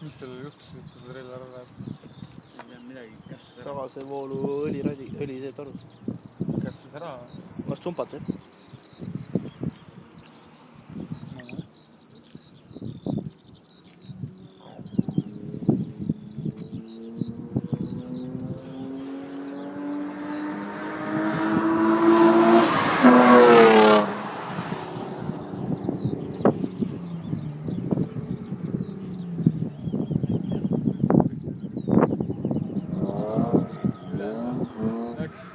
Mis seal juhtus, et ta relva ära läheb? Ei tea midagi, kas Tagase voolu õli see torud. Kas siis ära? Vast sumpad, jah? Läks.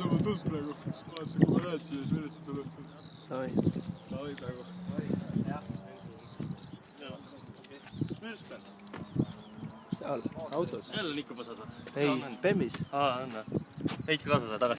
Sama tuld praegu. Vaata, kui ma näed siis veresti sulle. Davai. Davai praegu. jah. Mürspen. Seal, autos. Jälle on ikka pasad või? Ei, Bemmis. On või? Heitke kaasa tagasi.